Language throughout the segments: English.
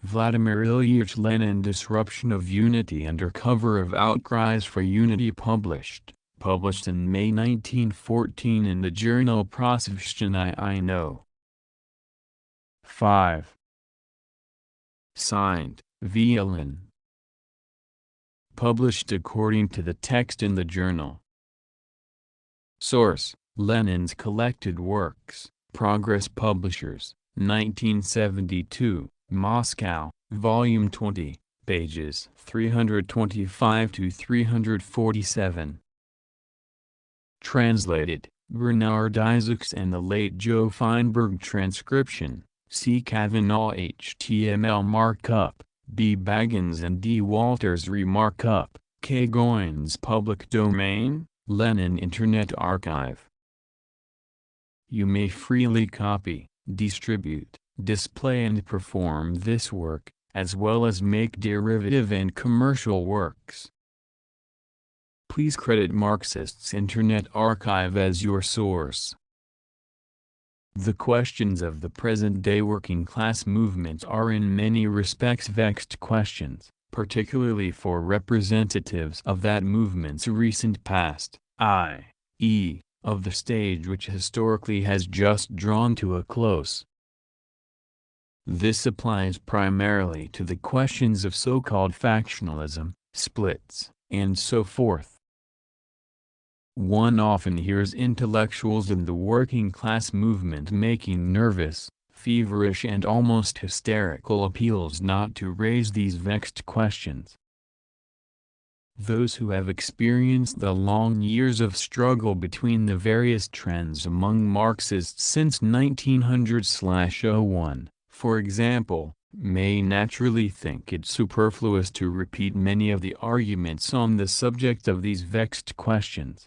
Vladimir Ilyich Lenin Disruption of Unity under cover of Outcries for Unity published in May 1914 in the journal Prosveshchina I Know. 5. Signed, Lenin. Published according to the text in the journal. Source: Lenin's Collected Works, Progress Publishers, 1972, Moscow, Volume 20, pages 325 to 347. Translated, Bernard Isaacs and the late Joe Feinberg. Transcription, C. Kavanaugh. HTML markup, B. Baggins and D. Walters. Remarkup, K. Goins. Public domain, Lenin Internet Archive. You may freely copy, distribute, display and perform this work, as well as make derivative and commercial works. Please credit Marxists Internet Archive as your source. The questions of the present-day working class movement are in many respects vexed questions, particularly for representatives of that movement's recent past, i.e., of the stage which historically has just drawn to a close. This applies primarily to the questions of so-called factionalism, splits, and so forth. One often hears intellectuals in the working class movement making nervous, feverish and almost hysterical appeals not to raise these vexed questions. Those who have experienced the long years of struggle between the various trends among Marxists since 1900/01, for example, may naturally think it superfluous to repeat many of the arguments on the subject of these vexed questions.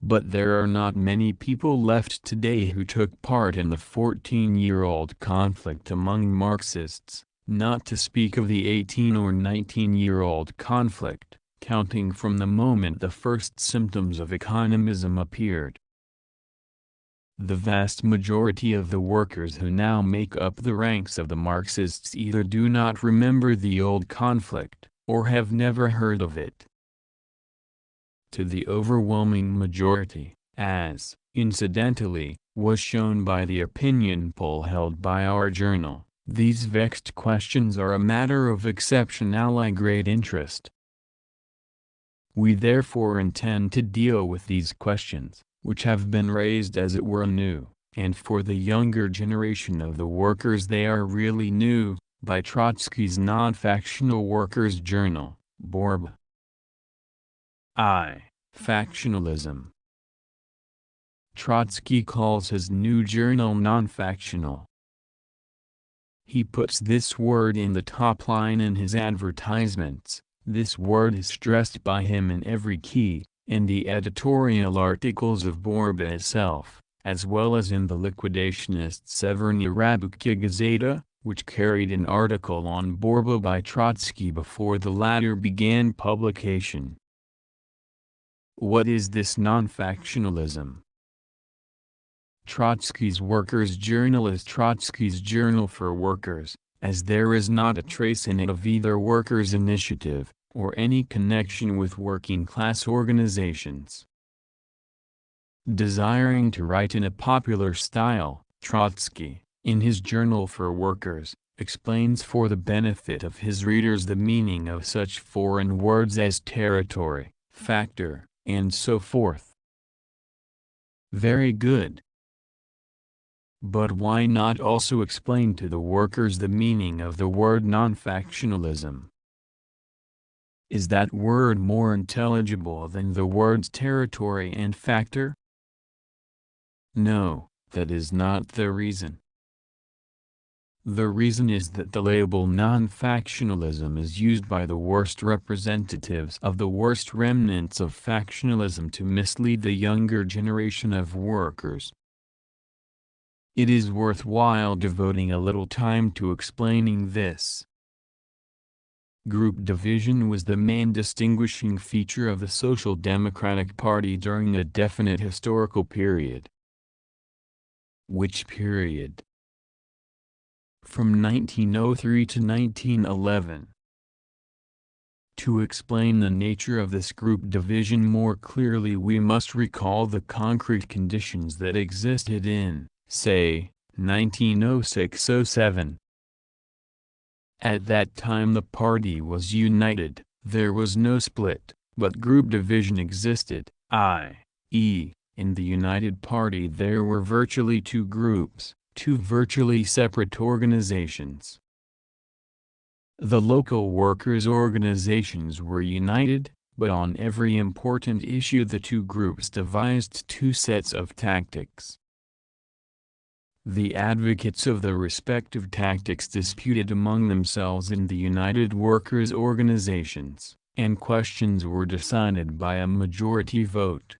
But there are not many people left today who took part in the 14-year-old conflict among Marxists, not to speak of the 18 or 19-year-old conflict, counting from the moment the first symptoms of economism appeared. The vast majority of the workers who now make up the ranks of the Marxists either do not remember the old conflict, or have never heard of it. To the overwhelming majority, as, incidentally, was shown by the opinion poll held by our journal, these vexed questions are a matter of exceptionally great interest. We therefore intend to deal with these questions, which have been raised as it were anew, and for the younger generation of the workers they are really new, by Trotsky's Non-Factional Workers' Journal, Borba. Factionalism. Trotsky calls his new journal non-factional. He puts this word in the top line in his advertisements. This word is stressed by him in every key, in the editorial articles of Borba itself, as well as in the liquidationist Severny Rabuki Gazeta, which carried an article on Borba by Trotsky before the latter began publication. What is this non-factionalism? Trotsky's Workers' Journal is Trotsky's journal for workers, as there is not a trace in it of either workers' initiative, or any connection with working-class organizations. Desiring to write in a popular style, Trotsky, in his Journal for Workers, explains for the benefit of his readers the meaning of such foreign words as territory, factor, and so forth. Very good. But why not also explain to the workers the meaning of the word non-factionalism? Is that word more intelligible than the words territory and factor? No, that is not the reason. The reason is that the label non-factionalism is used by the worst representatives of the worst remnants of factionalism to mislead the younger generation of workers. It is worthwhile devoting a little time to explaining this. Group division was the main distinguishing feature of the Social Democratic Party during a definite historical period. Which period? from 1903 to 1911. To explain the nature of this group division more clearly, we must recall the concrete conditions that existed in, say, 1906–07. At that time the party was united, there was no split, but group division existed, i.e., in the United Party there were virtually two groups, two virtually separate organizations. The local workers' organizations were united, but on every important issue the two groups devised two sets of tactics. The advocates of the respective tactics disputed among themselves in the united workers' organizations, and questions were decided by a majority vote.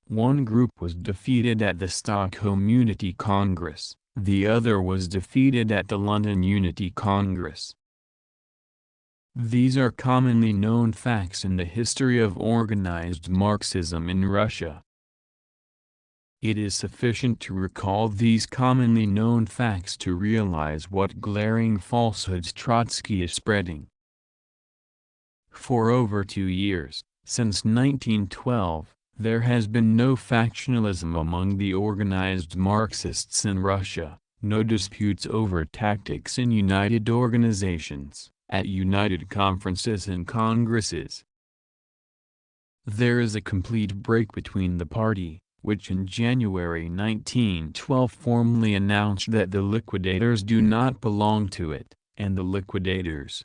One group was defeated at the Stockholm Unity Congress, the other was defeated at the London Unity Congress. These are commonly known facts in the history of organized Marxism in Russia. It is sufficient to recall these commonly known facts to realize what glaring falsehoods Trotsky is spreading. For over 2 years, since 1912, there has been no factionalism among the organized Marxists in Russia, no disputes over tactics in united organizations, at united conferences and congresses. There is a complete break between the party, which in January 1912 formally announced that the liquidators do not belong to it, and the liquidators.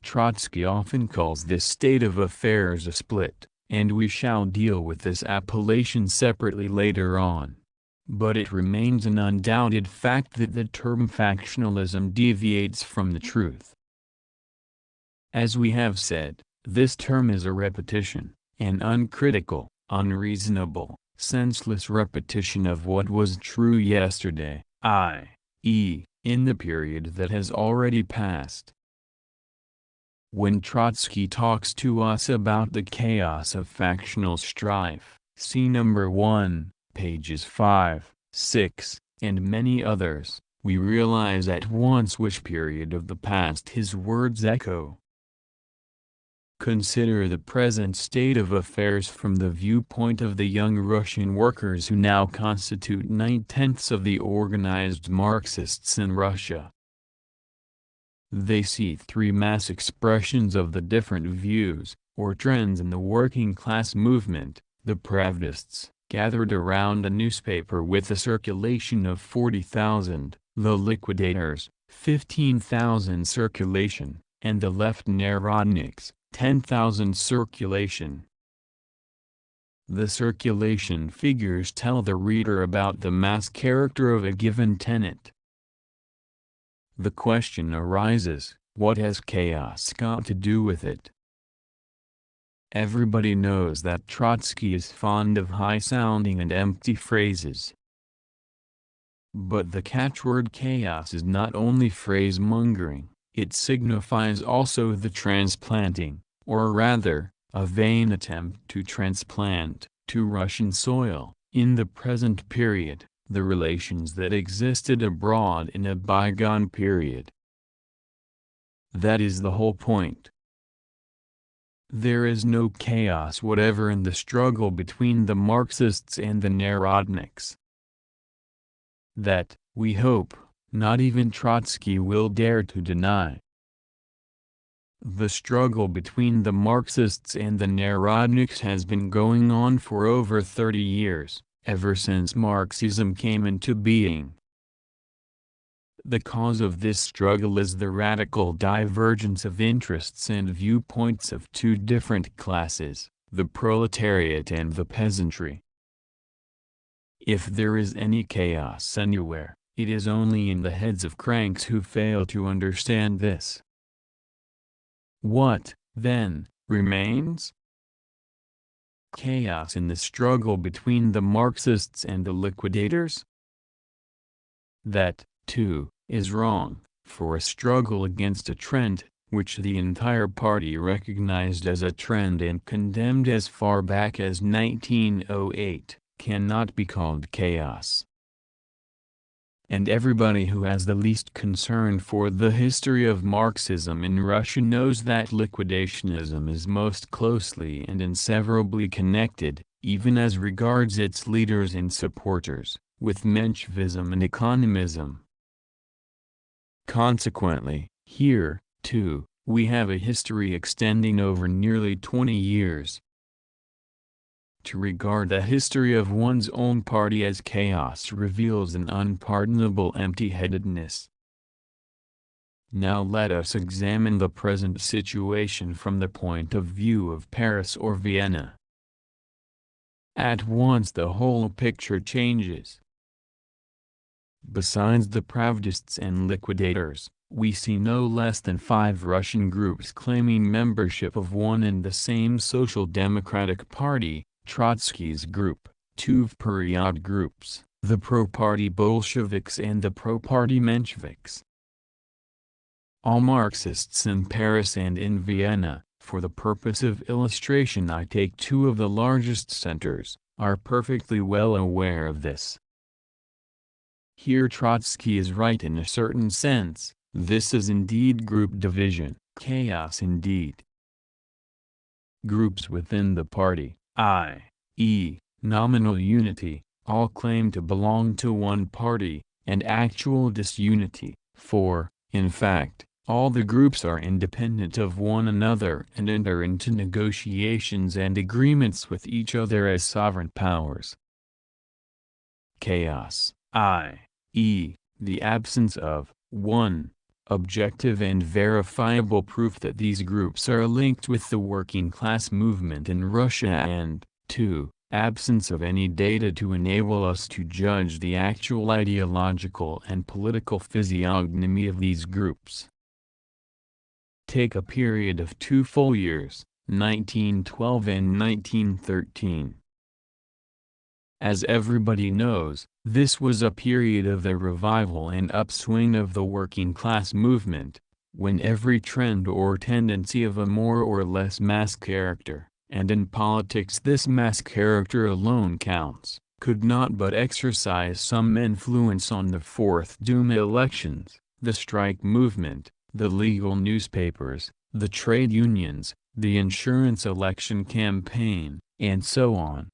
Trotsky often calls this state of affairs a split, and we shall deal with this appellation separately later on. But it remains an undoubted fact that the term factionalism deviates from the truth. As we have said, this term is a repetition, an uncritical, unreasonable, senseless repetition of what was true yesterday, i.e., in the period that has already passed. When Trotsky talks to us about the chaos of factional strife, see number 1, pages 5, 6, and many others, we realize at once which period of the past his words echo. Consider the present state of affairs from the viewpoint of the young Russian workers who now constitute 9/10 of the organized Marxists in Russia. They see three mass expressions of the different views, or trends in the working class movement: the Pravdists, gathered around a newspaper with a circulation of 40,000, the liquidators, 15,000 circulation, and the left Narodniks, 10,000 circulation. The circulation figures tell the reader about the mass character of a given tenet. The question arises, what has chaos got to do with it? Everybody knows that Trotsky is fond of high-sounding and empty phrases. But the catchword chaos is not only phrase-mongering, it signifies also the transplanting, or rather, a vain attempt to transplant, to Russian soil, in the present period, the relations that existed abroad in a bygone period. That is the whole point. There is no chaos whatever in the struggle between the Marxists and the Narodniks. That, we hope, not even Trotsky will dare to deny. The struggle between the Marxists and the Narodniks has been going on for over 30 years, ever since Marxism came into being. The cause of this struggle is the radical divergence of interests and viewpoints of two different classes, the proletariat and the peasantry. If there is any chaos anywhere, it is only in the heads of cranks who fail to understand this. What, then, remains? Chaos in the struggle between the Marxists and the liquidators? That, too, is wrong, for a struggle against a trend, which the entire party recognized as a trend and condemned as far back as 1908, cannot be called chaos. and everybody who has the least concern for the history of Marxism in Russia knows that liquidationism is most closely and inseparably connected, even as regards its leaders and supporters, with Menshevism and economism. Consequently, here, too, we have a history extending over nearly 20 years. To regard the history of one's own party as chaos reveals an unpardonable empty-headedness. Now let us examine the present situation from the point of view of Paris or Vienna. At once the whole picture changes. Besides the Pravdists and liquidators, we see no less than 5 Russian groups claiming membership of one and the same Social Democratic Party, Trotsky's group, 2 Period groups, the pro-party Bolsheviks and the pro-party Mensheviks. All Marxists in Paris and in Vienna, for the purpose of illustration I take 2 of the largest centers, are perfectly well aware of this. Here Trotsky is right in a certain sense, this is indeed group division, chaos indeed. Groups within the party, i.e., nominal unity, all claim to belong to one party, and actual disunity, for, in fact, all the groups are independent of one another and enter into negotiations and agreements with each other as sovereign powers. Chaos, i.e., the absence of 1. Objective and verifiable proof that these groups are linked with the working class movement in Russia and, 2. Absence of any data to enable us to judge the actual ideological and political physiognomy of these groups. Take a period of 2 full years, 1912 and 1913. As everybody knows, this was a period of the revival and upswing of the working class movement, when every trend or tendency of a more or less mass character, and in politics this mass character alone counts, could not but exercise some influence on the Fourth Duma elections, the strike movement, the legal newspapers, the trade unions, the insurance election campaign, and so on.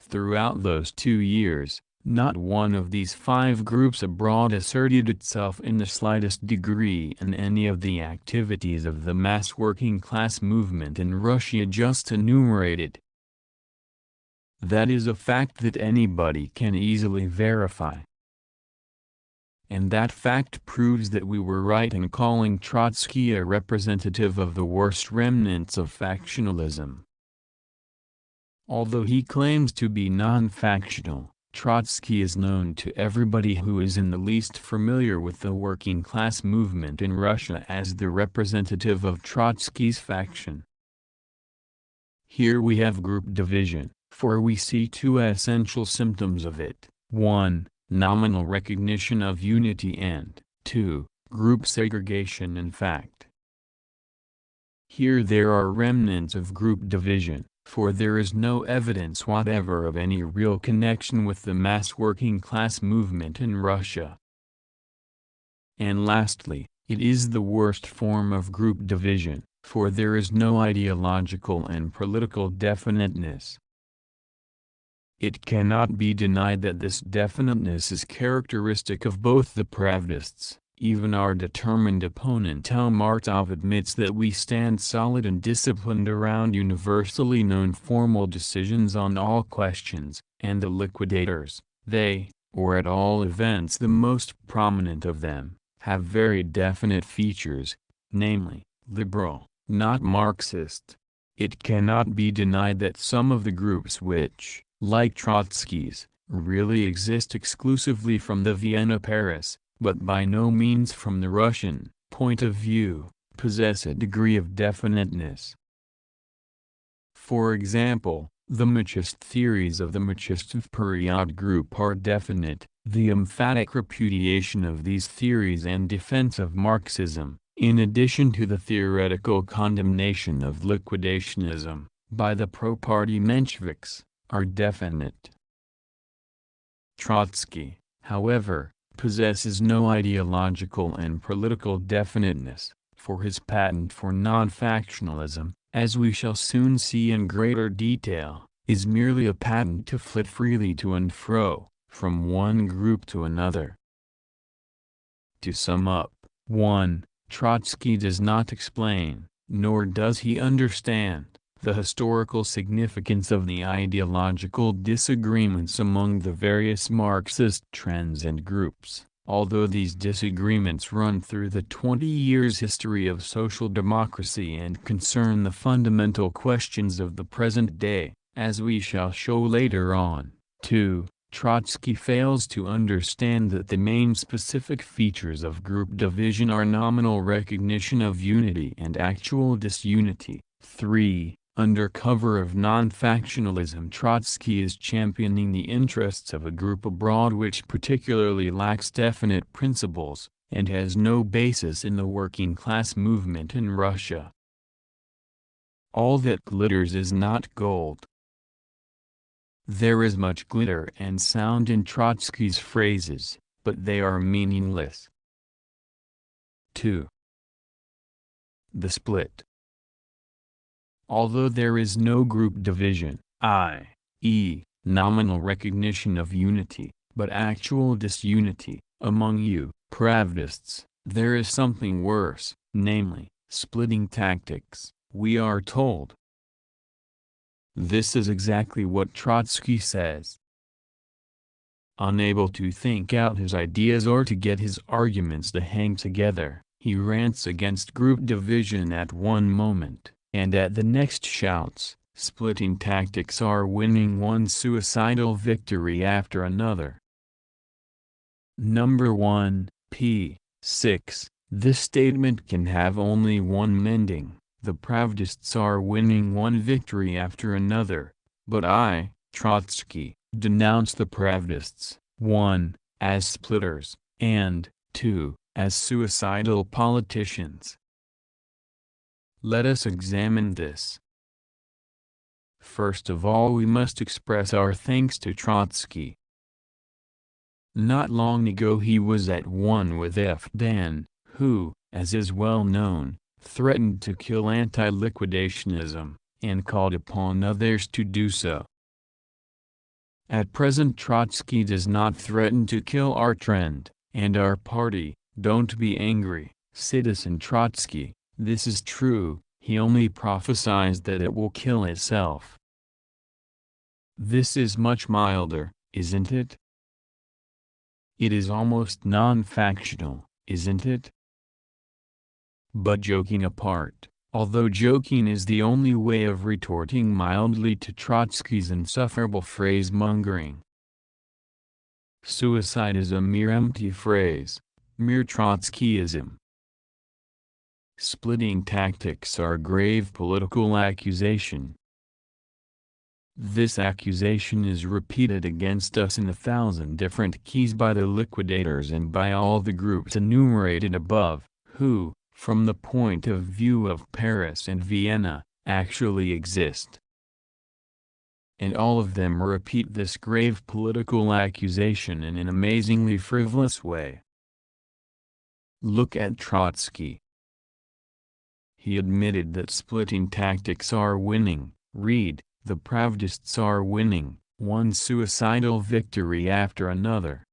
Throughout those 2 years, not one of these 5 groups abroad asserted itself in the slightest degree in any of the activities of the mass working class movement in Russia just enumerated. That is a fact that anybody can easily verify. And that fact proves that we were right in calling Trotsky a representative of the worst remnants of factionalism. Although he claims to be non-factional, Trotsky is known to everybody who is in the least familiar with the working class movement in Russia as the representative of Trotsky's faction. Here we have group division, for we see 2 essential symptoms of it, 1. Nominal recognition of unity and, 2. Group segregation in fact. Here there are remnants of group division, for there is no evidence whatever of any real connection with the mass working class movement in Russia. And lastly, it is the worst form of group division, for there is no ideological and political definiteness. It cannot be denied that this definiteness is characteristic of both the Pravdists. Even our determined opponent Martov admits that we stand solid and disciplined around universally known formal decisions on all questions, and the liquidators, they, or at all events the most prominent of them, have very definite features, namely, liberal, not Marxist. It cannot be denied that some of the groups which, like Trotsky's, really exist exclusively from the Vienna-Paris, but by no means from the Russian, point of view, possess a degree of definiteness. For example, the Machist theories of the Machist period group are definite, the emphatic repudiation of these theories and defense of Marxism, in addition to the theoretical condemnation of liquidationism, by the pro-party Mensheviks, are definite. Trotsky, however, possesses no ideological and political definiteness, for his patent for non-factionalism, as we shall soon see in greater detail, is merely a patent to flit freely to and fro, from one group to another. To sum up, 1. Trotsky does not explain, nor does he understand, the historical significance of the ideological disagreements among the various Marxist trends and groups, although these disagreements run through the 20 years history of social democracy and concern the fundamental questions of the present day, as we shall show later on. 2. Trotsky fails to understand that the main specific features of group division are nominal recognition of unity and actual disunity. 3. Under cover of non-factionalism, Trotsky is championing the interests of a group abroad which particularly lacks definite principles, and has no basis in the working class movement in Russia. All that glitters is not gold. There is much glitter and sound in Trotsky's phrases, but they are meaningless. 2. The split. Although there is no group division, i.e., nominal recognition of unity, but actual disunity, among you, Pravdists, there is something worse, namely, splitting tactics, we are told. This is exactly what Trotsky says. Unable to think out his ideas or to get his arguments to hang together, he rants against group division at one moment, and at the next shouts, splitting tactics are winning one suicidal victory after another. Number 1, p. 6. This statement can have only one mending. The Pravdists are winning one victory after another, but I, Trotsky, denounce the Pravdists, 1. as splitters, and 2. as suicidal politicians. Let us examine this. First of all, we must express our thanks to Trotsky. Not long ago he was at one with F. Dan, who, as is well known, threatened to kill anti-liquidationism, and called upon others to do so. At present Trotsky does not threaten to kill our trend, and our party. Don't be angry, citizen Trotsky, this is true, he only prophesies that it will kill itself. This is much milder, isn't it? It is almost non-factional, isn't it? But joking apart, although joking is the only way of retorting mildly to Trotsky's insufferable phrase-mongering. Suicide is a mere empty phrase, mere Trotskyism. Splitting tactics are grave political accusation. This accusation is repeated against us in 1,000 different keys by the liquidators and by all the groups enumerated above, who, from the point of view of Paris and Vienna, actually exist. And all of them repeat this grave political accusation in an amazingly frivolous way. Look at Trotsky. He admitted that splitting tactics are winning. Read, the Pravdists are winning, one suicidal victory after another.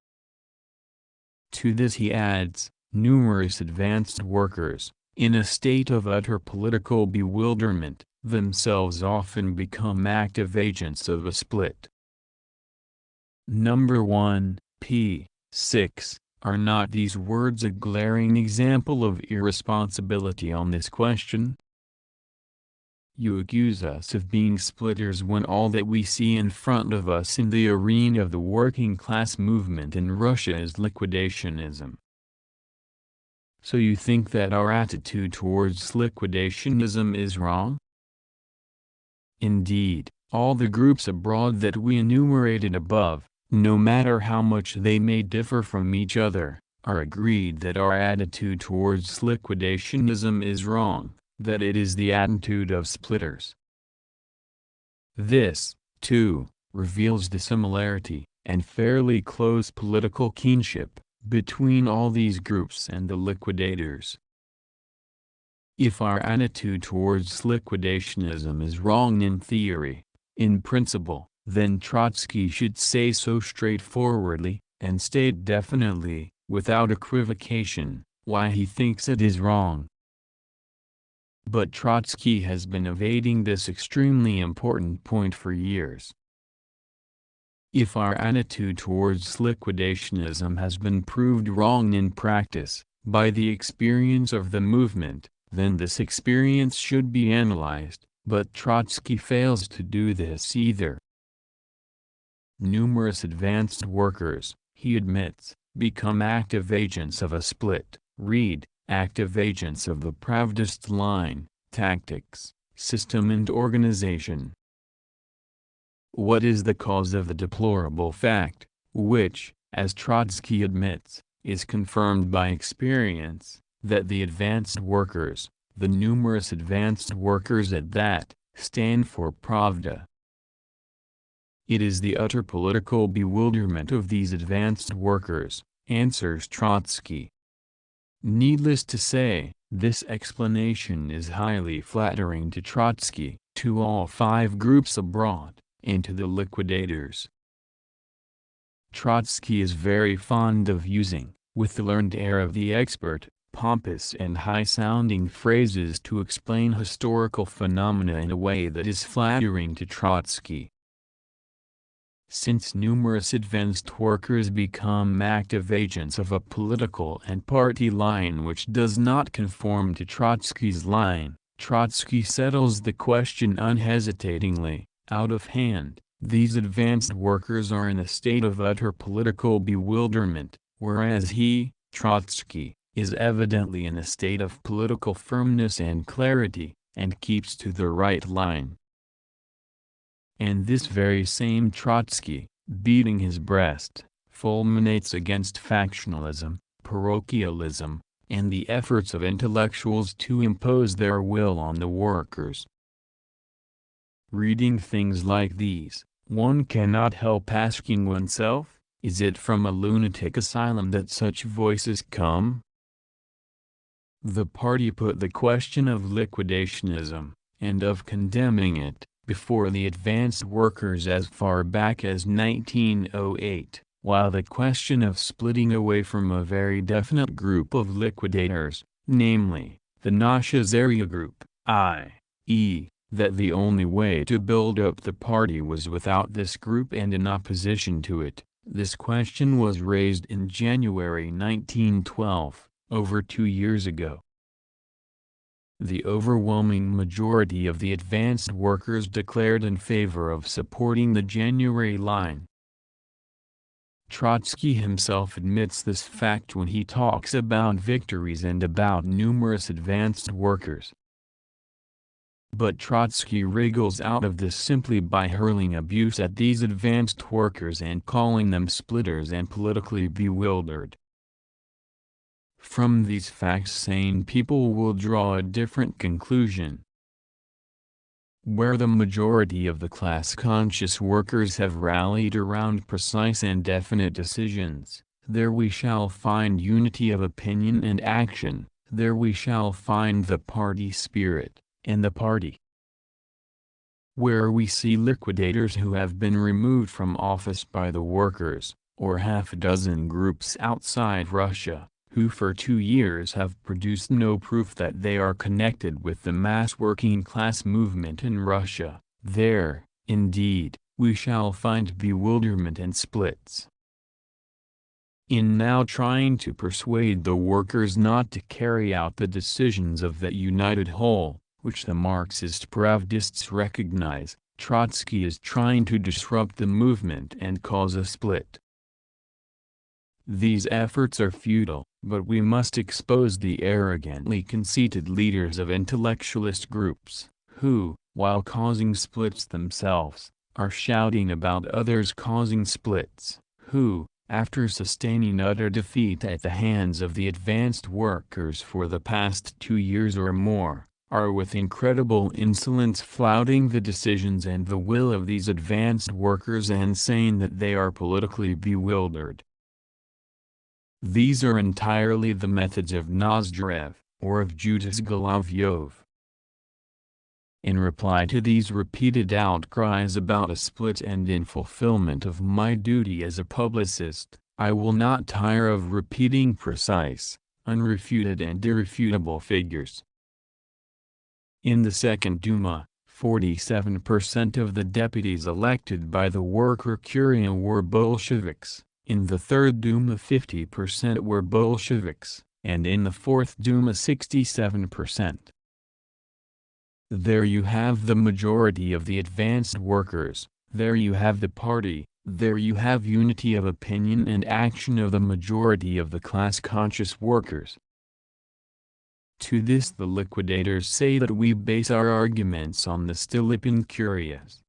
To this he adds, numerous advanced workers, in a state of utter political bewilderment, themselves often become active agents of a split. Number 1, p. 6. Are not these words a glaring example of irresponsibility on this question? You accuse us of being splitters when all that we see in front of us in the arena of the working class movement in Russia is liquidationism. So you think that our attitude towards liquidationism is wrong? Indeed, all the groups abroad that we enumerated above, no matter how much they may differ from each other, are agreed that our attitude towards liquidationism is wrong, that it is the attitude of splitters. This, too, reveals the similarity, and fairly close political kinship between all these groups and the liquidators. If our attitude towards liquidationism is wrong in theory, in principle, then Trotsky should say so straightforwardly, and state definitely, without equivocation, why he thinks it is wrong. But Trotsky has been evading this extremely important point for years. If our attitude towards liquidationism has been proved wrong in practice, by the experience of the movement, then this experience should be analyzed, but Trotsky fails to do this either. Numerous advanced workers, he admits, become active agents of a split, read, active agents of the Pravdist line, tactics, system and organization. What is the cause of the deplorable fact, which, as Trotsky admits, is confirmed by experience, that the advanced workers, the numerous advanced workers at that, stand for Pravda? It is the utter political bewilderment of these advanced workers, answers Trotsky. Needless to say, this explanation is highly flattering to Trotsky, to all 5 groups abroad, and to the liquidators. Trotsky is very fond of using, with the learned air of the expert, pompous and high-sounding phrases to explain historical phenomena in a way that is flattering to Trotsky. Since numerous advanced workers become active agents of a political and party line which does not conform to Trotsky's line, Trotsky settles the question unhesitatingly, out of hand. These advanced workers are in a state of utter political bewilderment, whereas he, Trotsky, is evidently in a state of political firmness and clarity, and keeps to the right line. And this very same Trotsky, beating his breast, fulminates against factionalism, parochialism, and the efforts of intellectuals to impose their will on the workers. Reading things like these, one cannot help asking oneself, is it from a lunatic asylum that such voices come? The party put the question of liquidationism, and of condemning it, before the advanced workers as far back as 1908, while the question of splitting away from a very definite group of liquidators, namely, the Nashazaria group, i.e., that the only way to build up the party was without this group and in opposition to it, this question was raised in January 1912, over 2 years ago. The overwhelming majority of the advanced workers declared in favor of supporting the January line. Trotsky himself admits this fact when he talks about victories and about numerous advanced workers. But Trotsky wriggles out of this simply by hurling abuse at these advanced workers and calling them splitters and politically bewildered. From these facts sane people will draw a different conclusion. Where the majority of the class-conscious workers have rallied around precise and definite decisions, there we shall find unity of opinion and action, there we shall find the party spirit, and the party. Where we see liquidators who have been removed from office by the workers, or half a dozen groups outside Russia, who for 2 years have produced no proof that they are connected with the mass working class movement in Russia, there, indeed, we shall find bewilderment and splits. In now trying to persuade the workers not to carry out the decisions of that united whole, which the Marxist Pravdists recognize, Trotsky is trying to disrupt the movement and cause a split. These efforts are futile, but we must expose the arrogantly conceited leaders of intellectualist groups, who, while causing splits themselves, are shouting about others causing splits, who, after sustaining utter defeat at the hands of the advanced workers for the past 2 years or more, are with incredible insolence flouting the decisions and the will of these advanced workers and saying that they are politically bewildered. These are entirely the methods of Nozdrev, or of Judas Golavyov. In reply to these repeated outcries about a split and in fulfillment of my duty as a publicist, I will not tire of repeating precise, unrefuted and irrefutable figures. In the Second Duma, 47% of the deputies elected by the worker Curia were Bolsheviks, in the Third Duma 50% were Bolsheviks, and in the Fourth Duma 67%. There you have the majority of the advanced workers, there you have the party, there you have unity of opinion and action of the majority of the class-conscious workers. To this the liquidators say that we base our arguments on the Stolypin curias.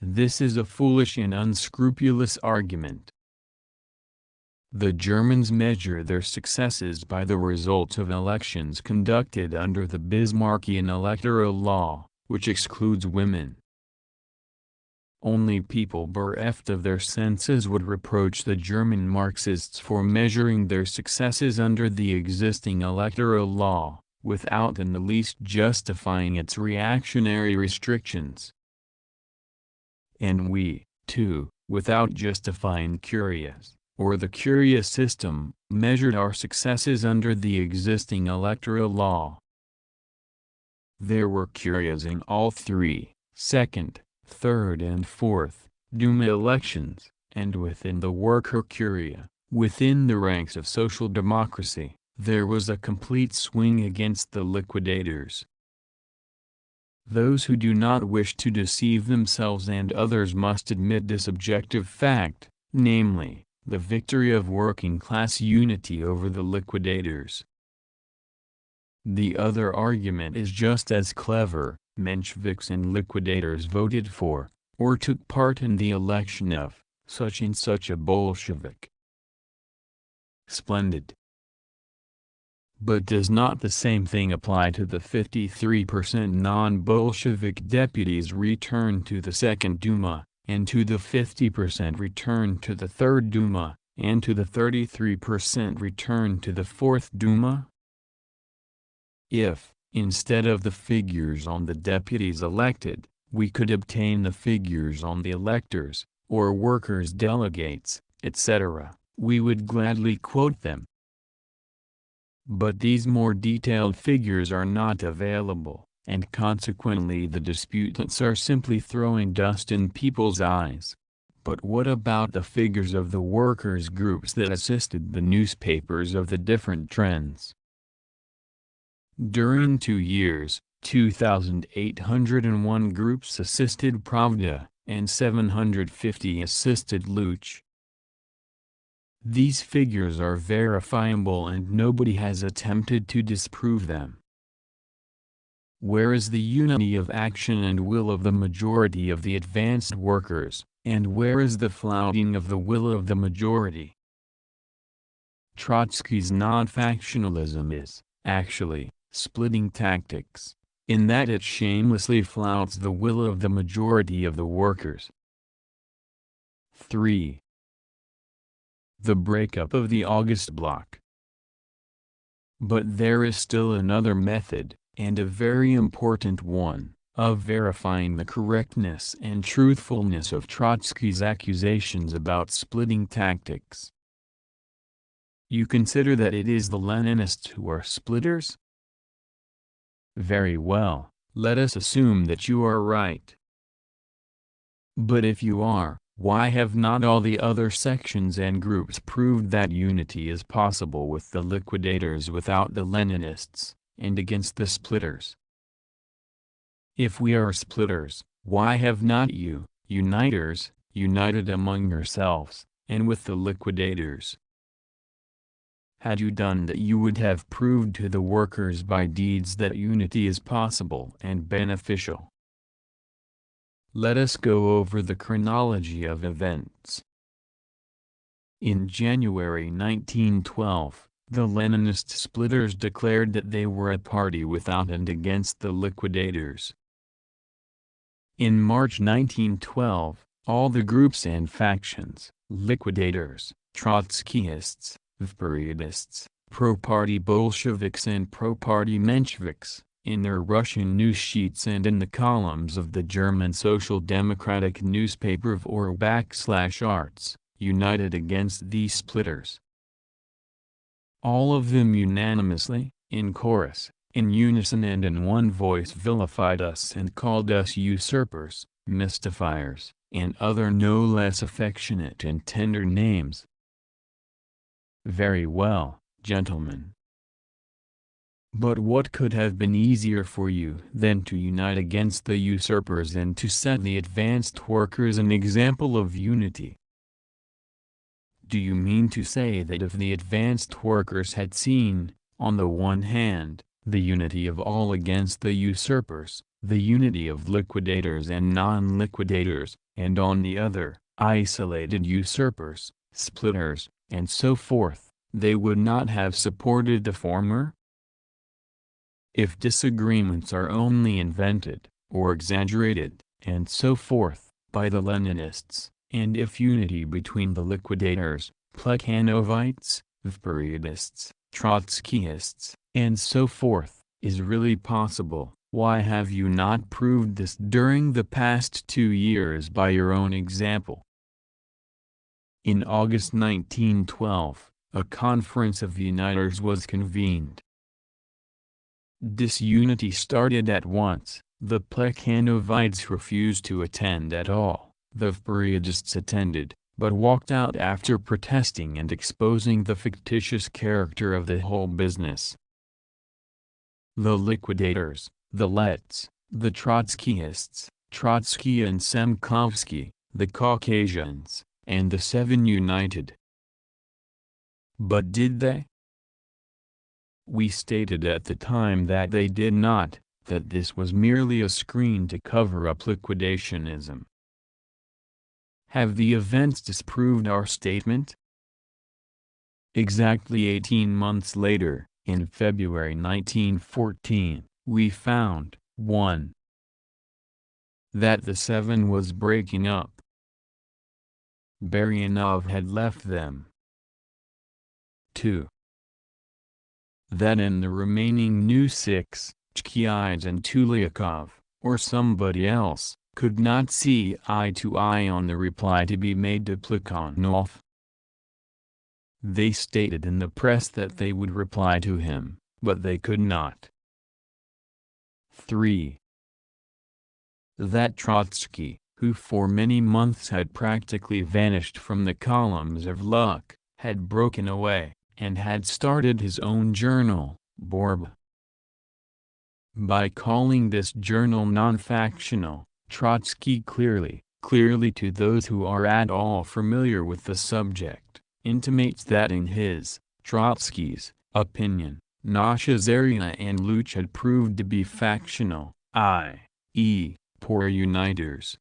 This is a foolish and unscrupulous argument. The Germans measure their successes by the results of elections conducted under the Bismarckian electoral law, which excludes women. Only people bereft of their senses would reproach the German Marxists for measuring their successes under the existing electoral law, without in the least justifying its reactionary restrictions. And we, too, without justifying curias, or the curia system, measured our successes under the existing electoral law. There were curias in all three, second, third and fourth, Duma elections, and within the worker curia, within the ranks of social democracy, there was a complete swing against the liquidators. Those who do not wish to deceive themselves and others must admit this objective fact, namely, the victory of working-class unity over the liquidators. The other argument is just as clever. Mensheviks and liquidators voted for, or took part in the election of, such and such a Bolshevik. Splendid. But does not the same thing apply to the 53% non-Bolshevik deputies returned to the Second Duma, and to the 50% returned to the Third Duma, and to the 33% returned to the Fourth Duma? If, instead of the figures on the deputies elected, we could obtain the figures on the electors, or workers' delegates, etc., we would gladly quote them. But these more detailed figures are not available, and consequently the disputants are simply throwing dust in people's eyes. But what about the figures of the workers' groups that assisted the newspapers of the different trends? During 2 years, 2,801 groups assisted Pravda, and 750 assisted Luch. These figures are verifiable and nobody has attempted to disprove them. Where is the unity of action and will of the majority of the advanced workers, and where is the flouting of the will of the majority? Trotsky's non-factionalism is, actually, splitting tactics, in that it shamelessly flouts the will of the majority of the workers. 3. The breakup of the August bloc. But there is still another method, and a very important one, of verifying the correctness and truthfulness of Trotsky's accusations about splitting tactics. You consider that it is the Leninists who are splitters? Very well, let us assume that you are right. But if you are, why have not all the other sections and groups proved that unity is possible with the liquidators without the Leninists, and against the splitters? If we are splitters, why have not you, uniters, united among yourselves, and with the liquidators? Had you done that, you would have proved to the workers by deeds that unity is possible and beneficial. Let us go over the chronology of events. In January 1912, The Leninist splitters declared that they were a party without and against the liquidators. In March 1912, all the groups and factions, liquidators, Trotskyists, Vperiodists, pro-party Bolsheviks and pro-party Mensheviks, in their Russian news sheets and in the columns of the German Social Democratic newspaper /Arts, united against these splitters. All of them unanimously, in chorus, in unison and in one voice vilified us and called us usurpers, mystifiers, and other no less affectionate and tender names. Very well, gentlemen. But what could have been easier for you than to unite against the usurpers and to set the advanced workers an example of unity? Do you mean to say that if the advanced workers had seen, on the one hand, the unity of all against the usurpers, the unity of liquidators and non-liquidators, and on the other, isolated usurpers, splitters, and so forth, they would not have supported the former? If disagreements are only invented, or exaggerated, and so forth, by the Leninists, and if unity between the liquidators, Plekhanovites, Vperiodists, Trotskyists, and so forth, is really possible, why have you not proved this during the past 2 years by your own example? In August 1912, a conference of uniters was convened. Disunity started at once. The Plekhanovites refused to attend at all. The Vperiodists attended, but walked out after protesting and exposing the fictitious character of the whole business. The liquidators, the Lets, the Trotskyists, Trotsky and Semkovsky, the Caucasians, and the Seven united. But did they? We stated at the time that they did not, that this was merely a screen to cover up liquidationism. Have the events disproved our statement? Exactly 18 months later, in February 1914, we found, 1. That the Seven was breaking up. Baryanov had left them. 2. That in the remaining new 6, Chkyids and Tulyakov, or somebody else, could not see eye to eye on the reply to be made to Plekhanov. They stated in the press that they would reply to him, but they could not. 3. That Trotsky, who for many months had practically vanished from the columns of Luck, had broken away, and had started his own journal, Borba. By calling this journal non-factional, Trotsky clearly to those who are at all familiar with the subject, intimates that in his, Trotsky's, opinion, Nasha Zarina and Luch had proved to be factional, i.e., poor uniters.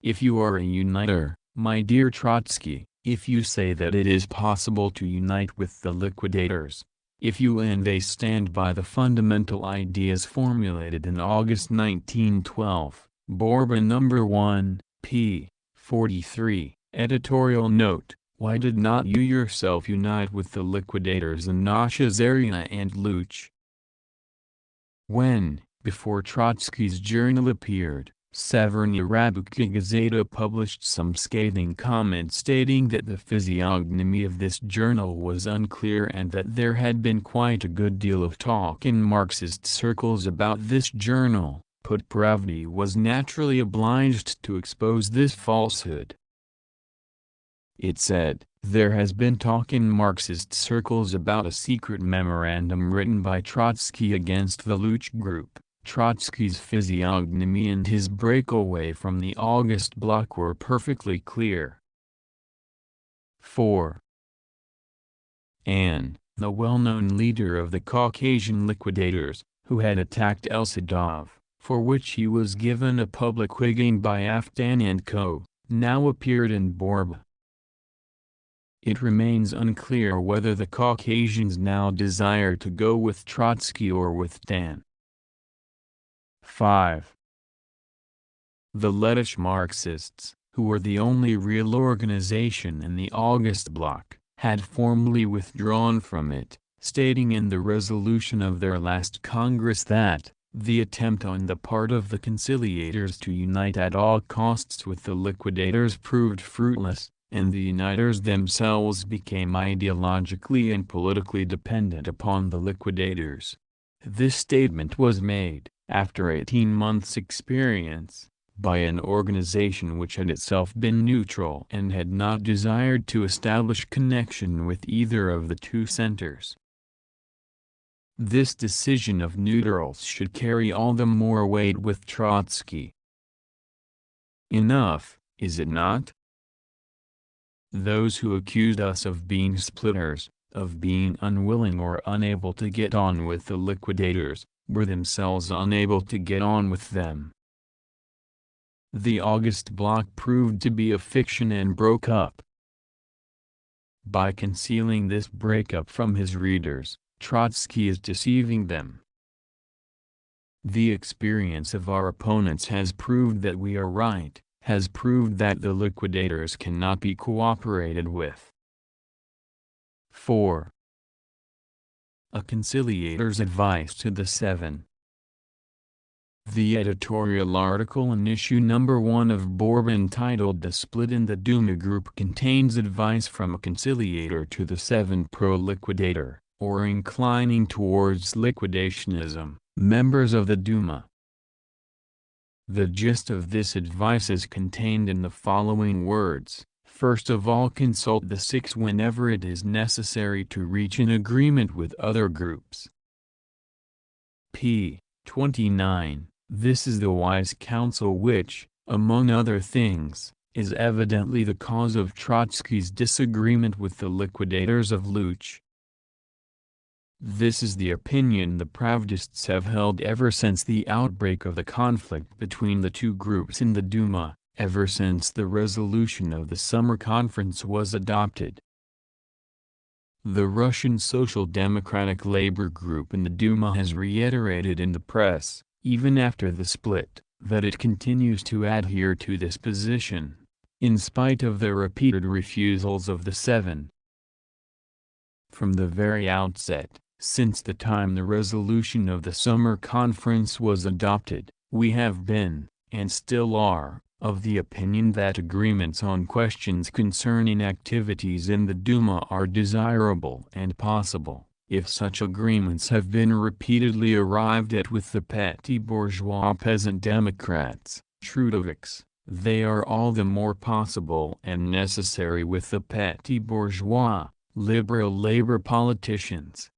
If you are a uniter, my dear Trotsky, if you say that it is possible to unite with the liquidators, if you and they stand by the fundamental ideas formulated in August 1912, Borba No. 1, p. 43, editorial note, why did not you yourself unite with the liquidators and Nasha Zarina and Luch? When, before Trotsky's journal appeared, Severny Rabuka Gazeta published some scathing comments stating that the physiognomy of this journal was unclear and that there had been quite a good deal of talk in Marxist circles about this journal, Pravdy was naturally obliged to expose this falsehood. It said, there has been talk in Marxist circles about a secret memorandum written by Trotsky against the Luch group. Trotsky's physiognomy and his breakaway from the August bloc were perfectly clear. 4. Anne, the well-known leader of the Caucasian liquidators, who had attacked Elsadov, for which he was given a public wigging by Aftan and Co., now appeared in Borba. It remains unclear whether the Caucasians now desire to go with Trotsky or with Dan. 5. The Lettish Marxists, who were the only real organization in the August Bloc, had formally withdrawn from it, stating in the resolution of their last Congress that the attempt on the part of the conciliators to unite at all costs with the liquidators proved fruitless, and the uniters themselves became ideologically and politically dependent upon the liquidators. This statement was made, after 18 months' experience, by an organization which had itself been neutral and had not desired to establish connection with either of the two centers. This decision of neutrals should carry all the more weight with Trotsky. Enough, is it not? Those who accused us of being splitters, of being unwilling or unable to get on with the liquidators, were themselves unable to get on with them. The August Bloc proved to be a fiction and broke up. By concealing this breakup from his readers, Trotsky is deceiving them. The experience of our opponents has proved that we are right, has proved that the liquidators cannot be cooperated with. 4. A conciliator's advice to the Seven. The editorial article in issue number 1 of Bourbon titled "The Split in the Duma Group" contains advice from a conciliator to the Seven pro-liquidator, or inclining towards liquidationism, members of the Duma. The gist of this advice is contained in the following words: first of all, consult the Six whenever it is necessary to reach an agreement with other groups. p. 29. This is the wise counsel which, among other things, is evidently the cause of Trotsky's disagreement with the liquidators of Luch. This is the opinion the Pravdists have held ever since the outbreak of the conflict between the two groups in the Duma, ever since the resolution of the Summer Conference was adopted. The Russian Social Democratic Labor Group in the Duma has reiterated in the press, even after the split, that it continues to adhere to this position, in spite of the repeated refusals of the Seven. From the very outset, since the time the resolution of the Summer Conference was adopted, we have been, and still are, of the opinion that agreements on questions concerning activities in the Duma are desirable and possible, if such agreements have been repeatedly arrived at with the petty bourgeois peasant Democrats, Trudovics. They are all the more possible and necessary with the petty bourgeois, liberal labor politicians.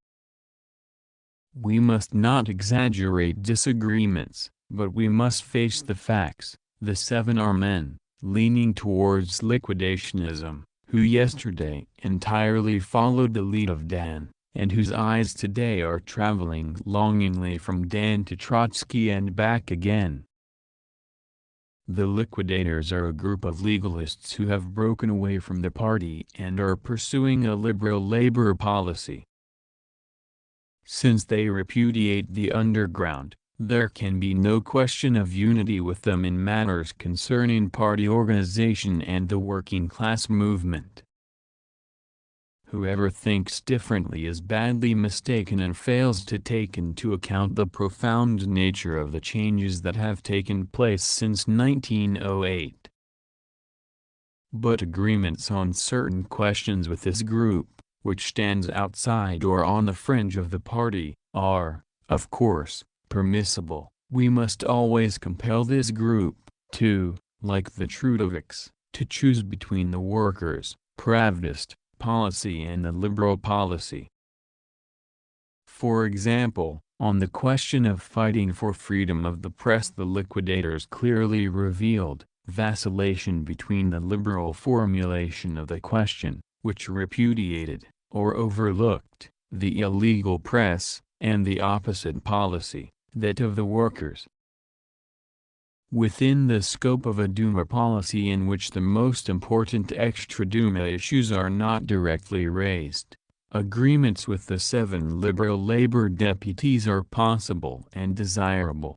We must not exaggerate disagreements, but we must face the facts. The Seven are men, leaning towards liquidationism, who yesterday entirely followed the lead of Dan, and whose eyes today are traveling longingly from Dan to Trotsky and back again. The liquidators are a group of legalists who have broken away from the party and are pursuing a liberal labor policy. Since they repudiate the underground, there can be no question of unity with them in matters concerning party organization and the working class movement. Whoever thinks differently is badly mistaken and fails to take into account the profound nature of the changes that have taken place since 1908. But agreements on certain questions with this group, which stands outside or on the fringe of the party, are, of course, permissible. We must always compel this group to, like the Trudovics, to choose between the workers' Pravdist policy and the liberal policy. For example, on the question of fighting for freedom of the press, the liquidators clearly revealed vacillation between the liberal formulation of the question, which repudiated, or overlooked, the illegal press, and the opposite policy, that of the workers. Within the scope of a Duma policy in which the most important extra-Duma issues are not directly raised, agreements with the 7 liberal labor deputies are possible and desirable.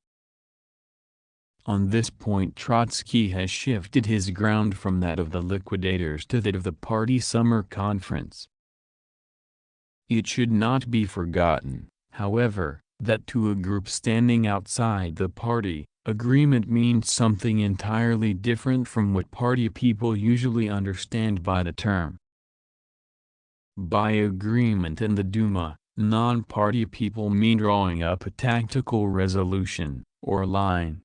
On this point Trotsky has shifted his ground from that of the liquidators to that of the party summer conference. It should not be forgotten, however, that to a group standing outside the party, agreement means something entirely different from what party people usually understand by the term. By agreement in the Duma, non-party people mean drawing up a tactical resolution, or line.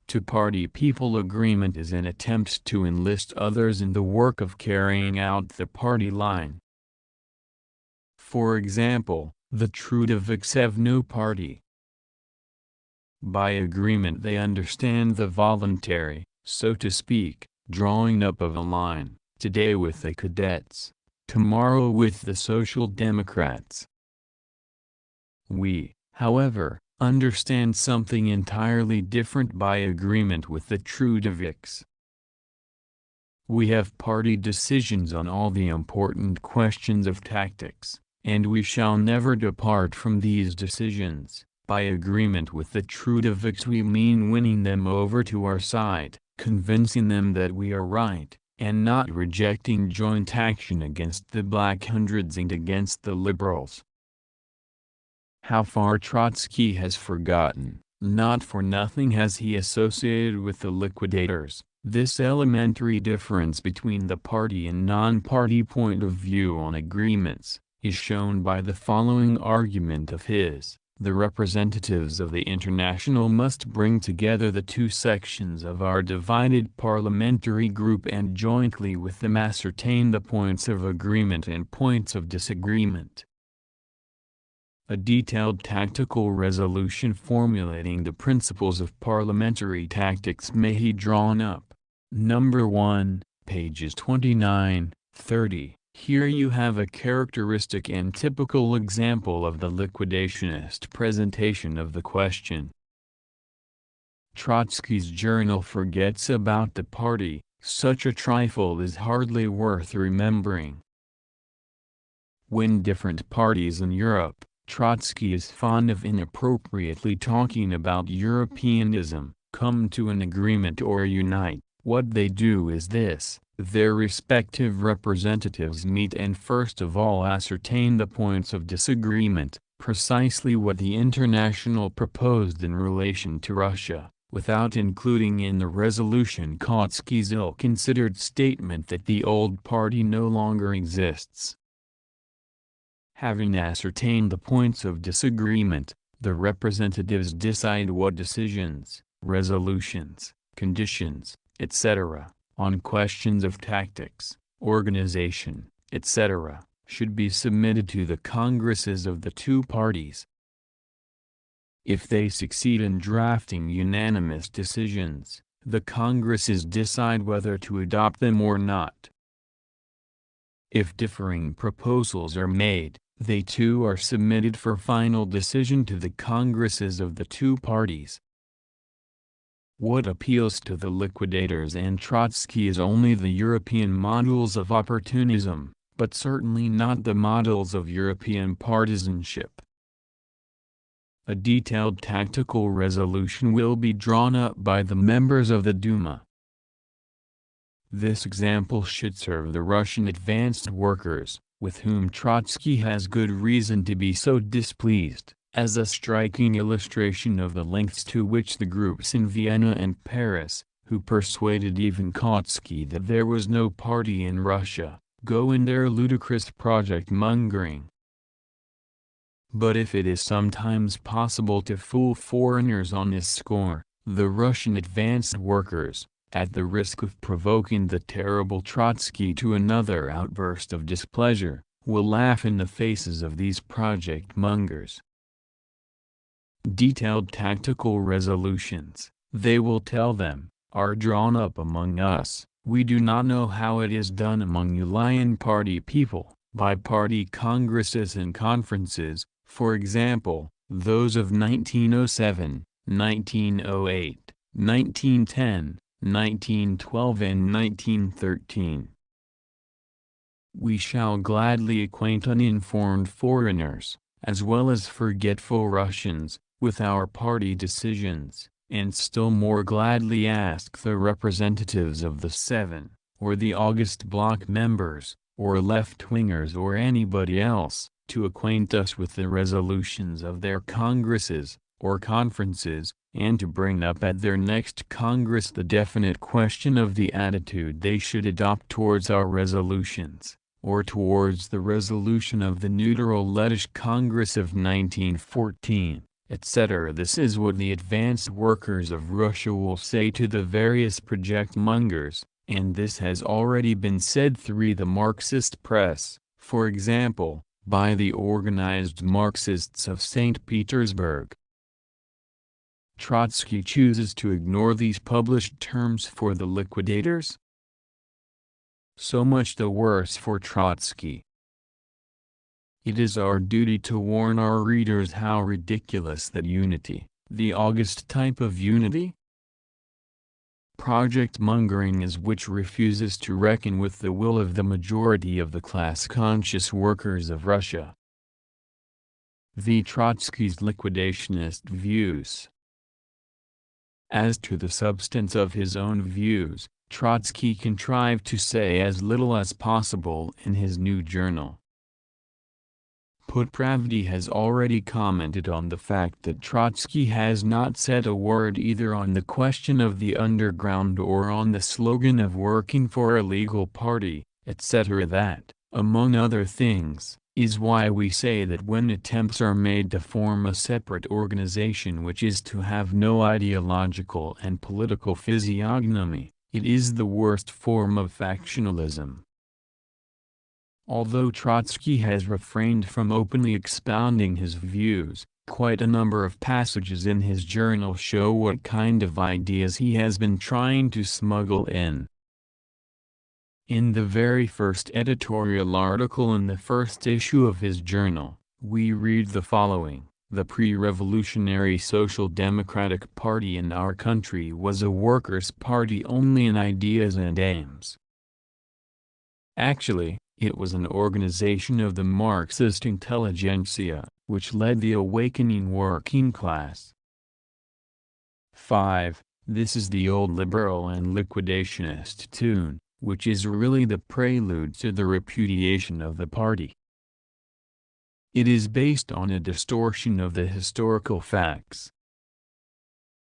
To party people, agreement is an attempt to enlist others in the work of carrying out the party line. For example, the Trudoviks have no party. By agreement they understand the voluntary, so to speak, drawing up of a line, today with the cadets, tomorrow with the Social Democrats. We, however, understand something entirely different by agreement with the Trudoviks. We have party decisions on all the important questions of tactics, and we shall never depart from these decisions. By agreement with the Trudoviks we mean winning them over to our side, convincing them that we are right, and not rejecting joint action against the Black Hundreds and against the liberals. How far Trotsky has forgotten, not for nothing has he associated with the liquidators, this elementary difference between the party and non-party point of view on agreements, is shown by the following argument of his. The representatives of the International must bring together the 2 sections of our divided parliamentary group and jointly with them ascertain the points of agreement and points of disagreement. A detailed tactical resolution formulating the principles of parliamentary tactics may be drawn up. Number 1, pages 29, 30. Here you have a characteristic and typical example of the liquidationist presentation of the question. Trotsky's journal forgets about the party, such a trifle is hardly worth remembering. When different parties in Europe, Trotsky is fond of inappropriately talking about Europeanism, come to an agreement or unite, what they do is this. Their respective representatives meet and first of all ascertain the points of disagreement, precisely what the International proposed in relation to Russia, without including in the resolution Trotsky's ill-considered statement that the old party no longer exists. Having ascertained the points of disagreement, the representatives decide what decisions, resolutions, conditions, etc., on questions of tactics, organization, etc., should be submitted to the congresses of the 2 parties. If they succeed in drafting unanimous decisions, the congresses decide whether to adopt them or not. If differing proposals are made, they too are submitted for final decision to the congresses of the 2 parties. What appeals to the liquidators and Trotsky is only the European models of opportunism, but certainly not the models of European partisanship. A detailed tactical resolution will be drawn up by the members of the Duma. This example should serve the Russian advanced workers, with whom Trotsky has good reason to be so displeased, as a striking illustration of the lengths to which the groups in Vienna and Paris, who persuaded even Trotsky that there was no party in Russia, go in their ludicrous project-mongering. But if it is sometimes possible to fool foreigners on this score, the Russian advanced workers, at the risk of provoking the terrible Trotsky to another outburst of displeasure, will laugh in the faces of these project-mongers. Detailed tactical resolutions, they will tell them, are drawn up among us. We do not know how it is done among Ulian party people, by party congresses and conferences, for example, those of 1907, 1908, 1910, 1912 and 1913. We shall gladly acquaint uninformed foreigners, as well as forgetful Russians, with our party decisions, and still more gladly ask the representatives of the Seven, or the August Bloc members, or left-wingers or anybody else, to acquaint us with the resolutions of their congresses, or conferences, and to bring up at their next Congress the definite question of the attitude they should adopt towards our resolutions, or towards the resolution of the neutral Lettish Congress of 1914, etc. This is what the advanced workers of Russia will say to the various project-mongers, and this has already been said through the Marxist press, for example, by the organized Marxists of St. Petersburg. Trotsky chooses to ignore these published terms for the liquidators? So much the worse for Trotsky. It is our duty to warn our readers how ridiculous that unity, the August type of unity, project-mongering is which refuses to reckon with the will of the majority of the class-conscious workers of Russia. V. Trotsky's liquidationist views. As to the substance of his own views, Trotsky contrived to say as little as possible in his new journal. Pravdy has already commented on the fact that Trotsky has not said a word either on the question of the underground or on the slogan of working for a legal party, etc. That, among other things, is why we say that when attempts are made to form a separate organization which is to have no ideological and political physiognomy, it is the worst form of factionalism. Although Trotsky has refrained from openly expounding his views, quite a number of passages in his journal show what kind of ideas he has been trying to smuggle in. In the very first editorial article in the first issue of his journal, we read the following: "The pre-revolutionary Social Democratic Party in our country was a workers' party only in ideas and aims. Actually, it was an organization of the Marxist intelligentsia, which led the awakening working class." 5. This is the old liberal and liquidationist tune, which is really the prelude to the repudiation of the party. It is based on a distortion of the historical facts.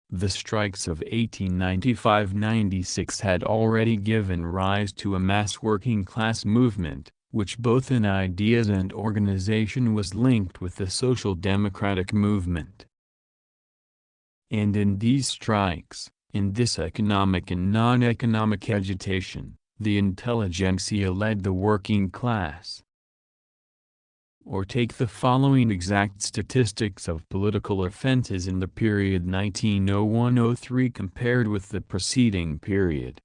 The strikes of 1895–96 had already given rise to a mass working class movement, which both in ideas and organization was linked with the social democratic movement. And in these strikes, in this economic and non-economic agitation, the intelligentsia led the working class. Or take the following exact statistics of political offenses in the period 1901–03 compared with the preceding period.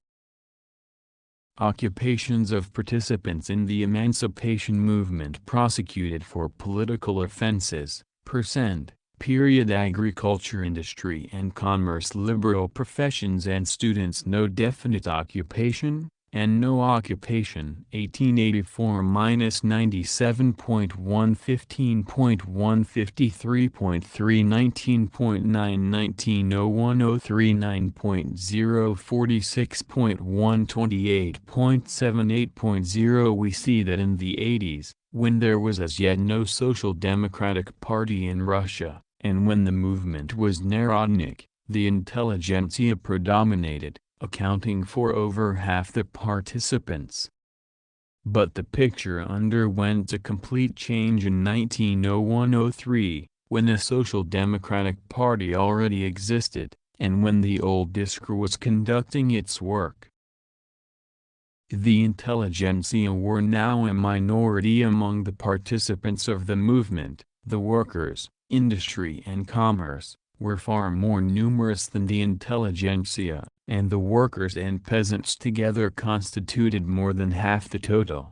Occupations of participants in the emancipation movement prosecuted for political offenses, percent, period agriculture industry and commerce liberal professions and students no definite occupation, and no occupation 1884–97.1 15.1 53.3 19.9 1901–03 9.0 46.1 28.78.0. We see that in the 80s, when there was as yet no social democratic party in Russia, and when the movement was Narodnik, the intelligentsia predominated, accounting for over half the participants. But the picture underwent a complete change in 1901–03, when a social democratic party already existed, and when the old disc was conducting its work. The intelligentsia were now a minority among the participants of the movement. The workers, industry and commerce, were far more numerous than the intelligentsia, and the workers and peasants together constituted more than half the total.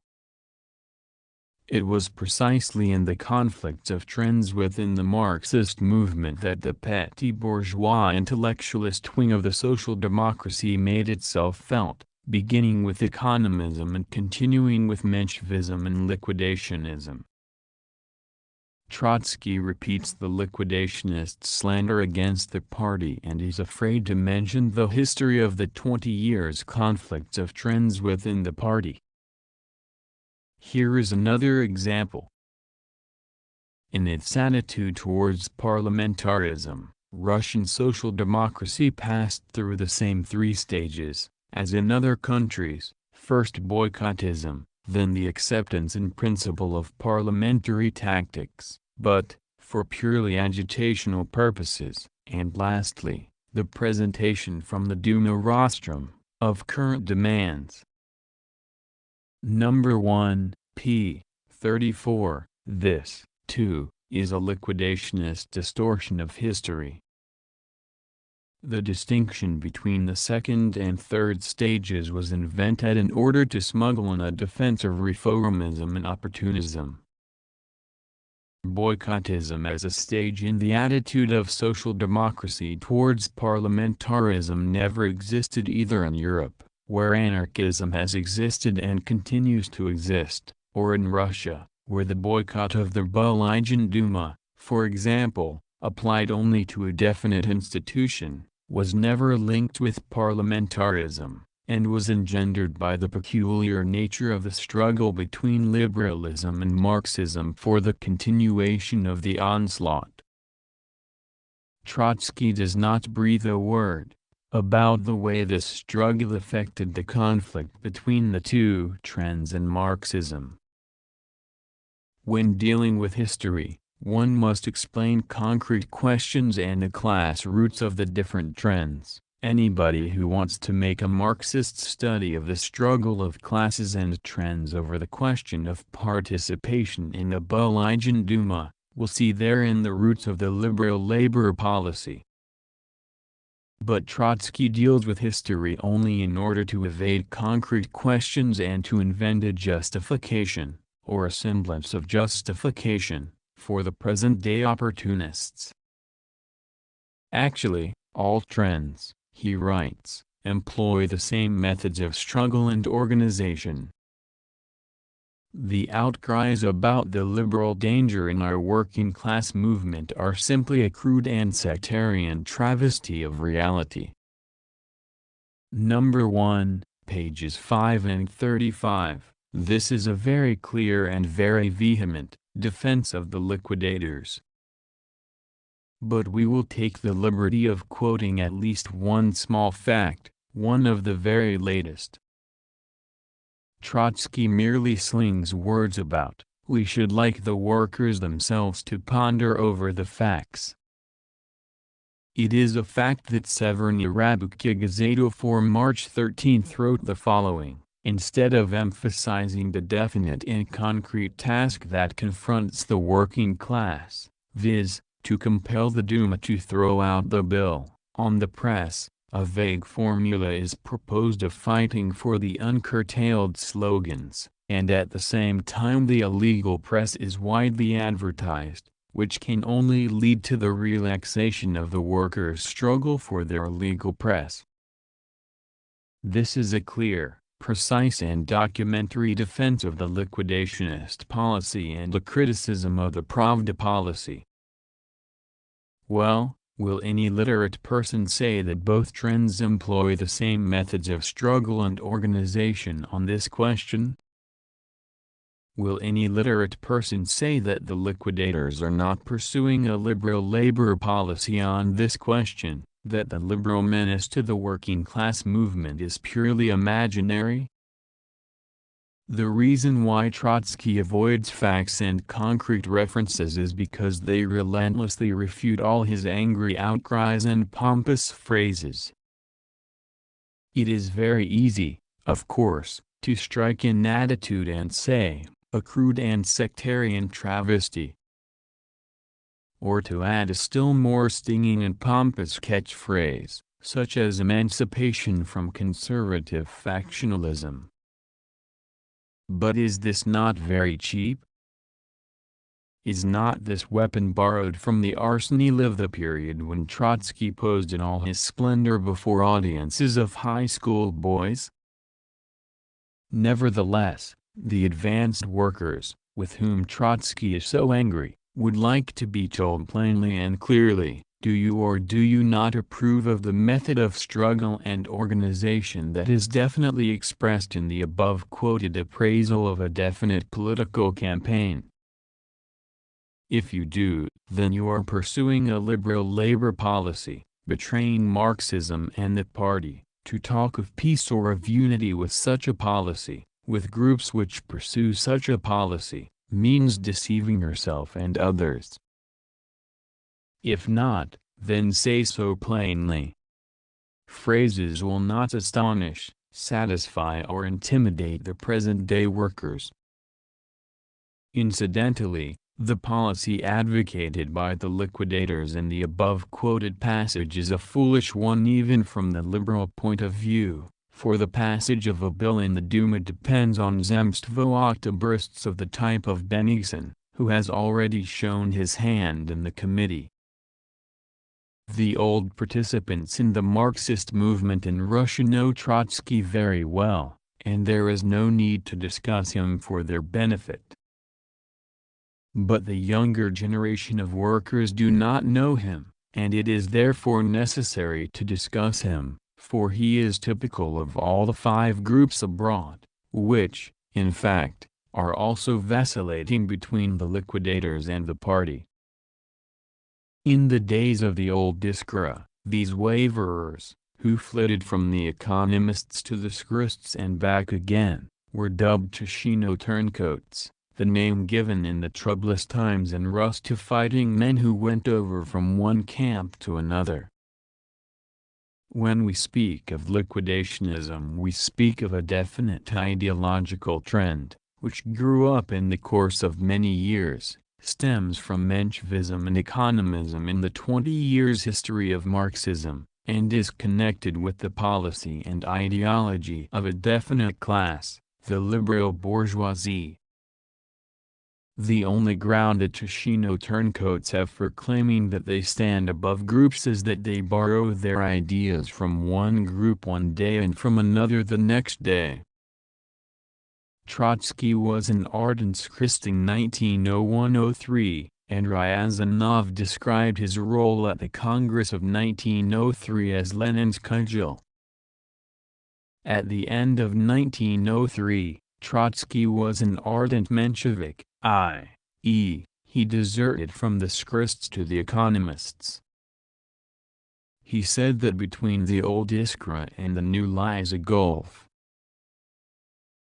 It was precisely in the conflicts of trends within the Marxist movement that the petty bourgeois intellectualist wing of the social democracy made itself felt, beginning with economism and continuing with Menshevism and liquidationism. Trotsky repeats the liquidationist slander against the party and is afraid to mention the history of the 20 years conflicts of trends within the party. Here is another example. In its attitude towards parliamentarism, Russian social democracy passed through the same three stages, as in other countries: first boycottism, then the acceptance in principle of parliamentary tactics, but, for purely agitational purposes, and lastly, the presentation from the Duma rostrum, of current demands. Number 1, p. 34, this, too, is a liquidationist distortion of history. The distinction between the second and third stages was invented in order to smuggle in a defense of reformism and opportunism. Boycottism as a stage in the attitude of social democracy towards parliamentarism never existed either in Europe, where anarchism has existed and continues to exist, or in Russia, where the boycott of the Belgian Duma, for example, applied only to a definite institution, was never linked with parliamentarism, and was engendered by the peculiar nature of the struggle between liberalism and Marxism for the continuation of the onslaught. Trotsky does not breathe a word about the way this struggle affected the conflict between the two trends and Marxism. When dealing with history, one must explain concrete questions and the class roots of the different trends. Anybody who wants to make a Marxist study of the struggle of classes and trends over the question of participation in the Belgian Duma, will see therein the roots of the liberal labor policy. But Trotsky deals with history only in order to evade concrete questions and to invent a justification, or a semblance of justification, for the present-day opportunists. Actually, all trends, he writes, employ the same methods of struggle and organization. The outcries about the liberal danger in our working-class movement are simply a crude and sectarian travesty of reality. Number 1, pages 5 and 35. This is a very clear and very vehement defense of the liquidators. But we will take the liberty of quoting at least one small fact, one of the very latest. Trotsky merely slings words about, we should like the workers themselves to ponder over the facts. It is a fact that Severny Rabuka Gazeta for March 13 wrote the following: instead of emphasizing the definite and concrete task that confronts the working class, viz., to compel the Duma to throw out the bill, on the press, a vague formula is proposed of fighting for the uncurtailed slogans, and at the same time the illegal press is widely advertised, which can only lead to the relaxation of the workers' struggle for their legal press. This is a clear, precise and documentary defense of the liquidationist policy and a criticism of the Pravda policy. Well, will any literate person say that both trends employ the same methods of struggle and organization on this question? Will any literate person say that the liquidators are not pursuing a liberal labor policy on this question, that the liberal menace to the working class movement is purely imaginary? The reason why Trotsky avoids facts and concrete references is because they relentlessly refute all his angry outcries and pompous phrases. It is very easy, of course, to strike an attitude and say, a crude and sectarian travesty, or to add a still more stinging and pompous catchphrase, such as emancipation from conservative factionalism. But is this not very cheap? Is not this weapon borrowed from the arsenal of the period when Trotsky posed in all his splendor before audiences of high school boys? Nevertheless, the advanced workers, with whom Trotsky is so angry, would like to be told plainly and clearly, do you or do you not approve of the method of struggle and organization that is definitely expressed in the above-quoted appraisal of a definite political campaign? If you do, then you are pursuing a liberal labor policy, betraying Marxism and the party. To talk of peace or of unity with such a policy, with groups which pursue such a policy, means deceiving yourself and others. If not, then say so plainly. Phrases will not astonish, satisfy or intimidate the present-day workers. Incidentally, the policy advocated by the liquidators in the above-quoted passage is a foolish one even from the liberal point of view, for the passage of a bill in the Duma depends on Zemstvo-octobursts of the type of Bennigsen, who has already shown his hand in the committee. The old participants in the Marxist movement in Russia know Trotsky very well, and there is no need to discuss him for their benefit. But the younger generation of workers do not know him, and it is therefore necessary to discuss him, for he is typical of all the 5 groups abroad, which, in fact, are also vacillating between the liquidators and the party. In the days of the old Iskra, these waverers, who flitted from the economists to the Skrists and back again, were dubbed Tashino turncoats, the name given in the troublous times in Rus to fighting men who went over from one camp to another. When we speak of liquidationism, we speak of a definite ideological trend, which grew up in the course of many years, stems from Menshevism and economism in the 20 years history of Marxism, and is connected with the policy and ideology of a definite class, the liberal bourgeoisie. The only ground the Tashino turncoats have for claiming that they stand above groups is that they borrow their ideas from one group one day and from another the next day. Trotsky was an ardent Tsarist in 1901–03, and Ryazanov described his role at the Congress of 1903 as Lenin's cudgel. At the end of 1903, Trotsky was an ardent Menshevik, i.e., he deserted from the Skrists to the economists. He said that between the old Iskra and the new lies a gulf.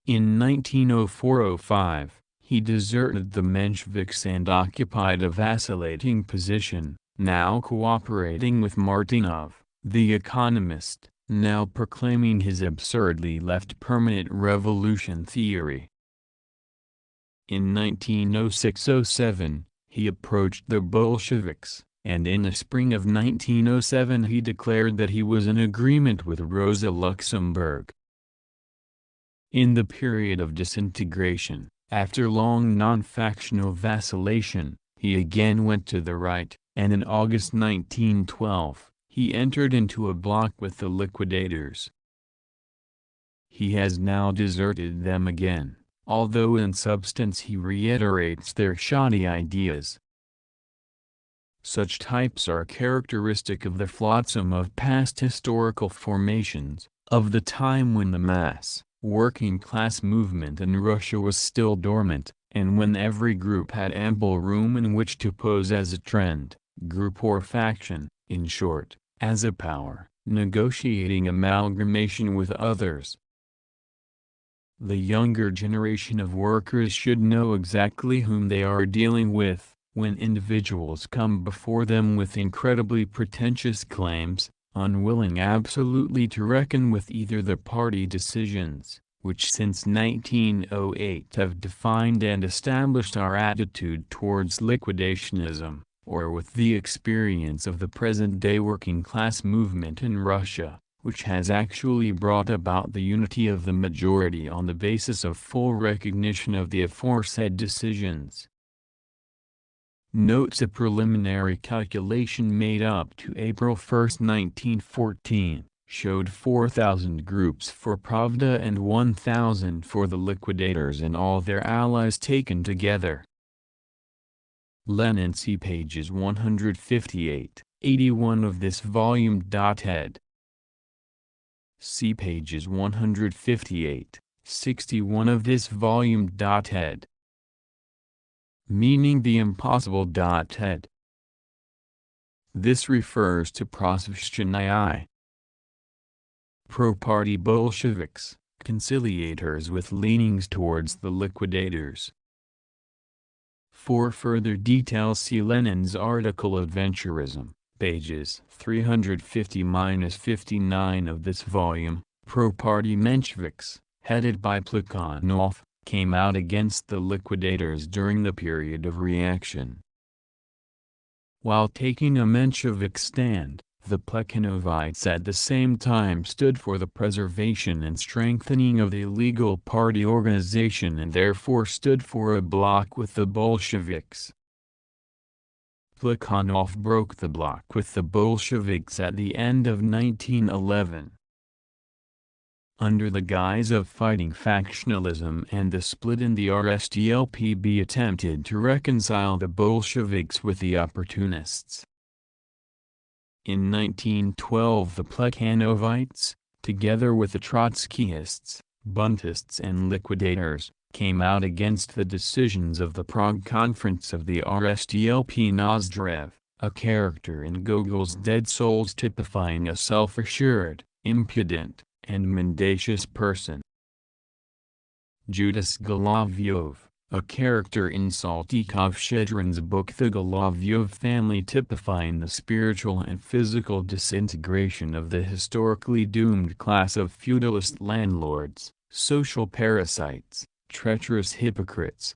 In 1904–05, he deserted the Mensheviks and occupied a vacillating position, now cooperating with Martynov, the economist, now proclaiming his absurdly left permanent revolution theory. In 1906–07, he approached the Bolsheviks, and in the spring of 1907 he declared that he was in agreement with Rosa Luxemburg. In the period of disintegration, after long non-factional vacillation, he again went to the right, and in August 1912, he entered into a bloc with the liquidators. He has now deserted them again, although in substance he reiterates their shoddy ideas. Such types are characteristic of the flotsam of past historical formations, of the time when the mass, working-class movement in Russia was still dormant, and when every group had ample room in which to pose as a trend, group or faction, in short, as a power, negotiating amalgamation with others. The younger generation of workers should know exactly whom they are dealing with, when individuals come before them with incredibly pretentious claims, unwilling absolutely to reckon with either the party decisions, which since 1908 have defined and established our attitude towards liquidationism, or with the experience of the present-day working-class movement in Russia, which has actually brought about the unity of the majority on the basis of full recognition of the aforesaid decisions. notes a preliminary calculation made up to April 1, 1914, showed 4,000 groups for Pravda and 1,000 for the liquidators and all their allies taken together. Lenin, see pages 158, 81 of this volume. Head. See pages 158, 61 of this volume. Head. Meaning the impossible. Head. This refers to prosveshchenaya. Pro-party Bolsheviks, conciliators with leanings towards the liquidators. For further details see Lenin's article Adventurism, pages 350–59 of this volume. Pro-party Mensheviks, headed by Plekhanov, came out against the liquidators during the period of reaction. While taking a Menshevik stand, the Plekhanovites at the same time stood for the preservation and strengthening of the legal party organization and therefore stood for a bloc with the Bolsheviks. Plekhanov broke the bloc with the Bolsheviks at the end of 1911. Under the guise of fighting factionalism and the split in the RSDLPB attempted to reconcile the Bolsheviks with the opportunists. In 1912 the Plekhanovites, together with the Trotskyists, Buntists and liquidators, came out against the decisions of the Prague Conference of the RSDLP. Nozdrev, a character in Gogol's Dead Souls typifying a self-assured, impudent, and mendacious person. Judas Golovyov, a character in Saltykov-Shchedrin's book The Golovyov Family typifying the spiritual and physical disintegration of the historically doomed class of feudalist landlords, social parasites, treacherous hypocrites.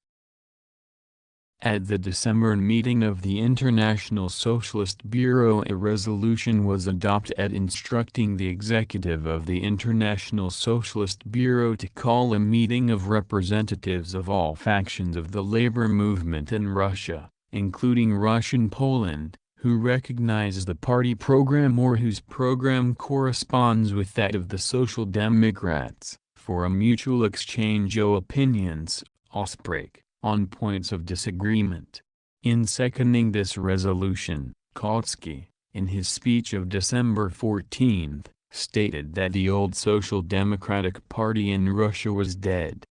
At the December meeting of the International Socialist Bureau, a resolution was adopted instructing the executive of the International Socialist Bureau to call a meeting of representatives of all factions of the labor movement in Russia, including Russian Poland, who recognize the party program or whose program corresponds with that of the Social Democrats, for a mutual exchange of opinions, Ausbreak, on points of disagreement. In seconding this resolution, Kautsky, in his speech of December 14, stated that the old Social Democratic Party in Russia was dead.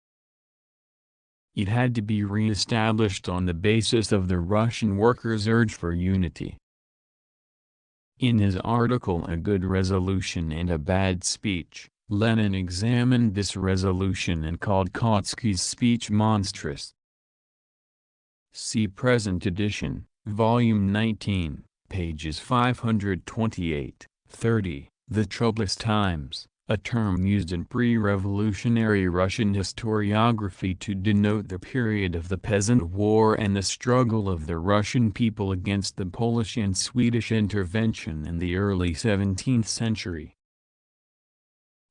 It had to be re-established on the basis of the Russian workers' urge for unity. In his article A Good Resolution and a Bad Speech, Lenin examined this resolution and called Kautsky's speech monstrous. See present edition, volume 19, pages 528–30. The Troublous Times, a term used in pre-revolutionary Russian historiography to denote the period of the Peasant War and the struggle of the Russian people against the Polish and Swedish intervention in the early 17th century.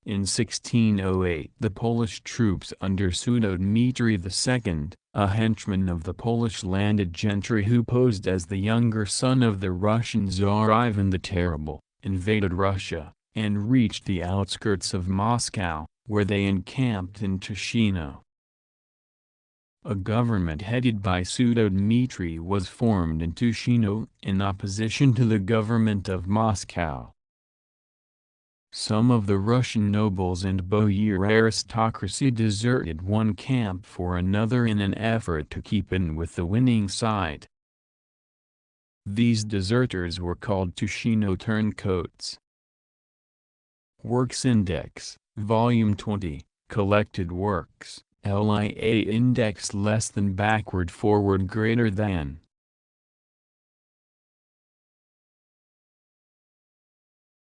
In 1608 the Polish troops under Pseudo Dmitry II, a henchman of the Polish landed gentry who posed as the younger son of the Russian Tsar Ivan the Terrible, invaded Russia, and reached the outskirts of Moscow, where they encamped in Tushino. A government headed by Pseudo Dmitry was formed in Tushino, in opposition to the government of Moscow. Some of the Russian nobles and boyar aristocracy deserted one camp for another in an effort to keep in with the winning side. These deserters were called Tushino turncoats. Works Index, Volume 20, Collected Works, LIA Index less than backward forward greater than.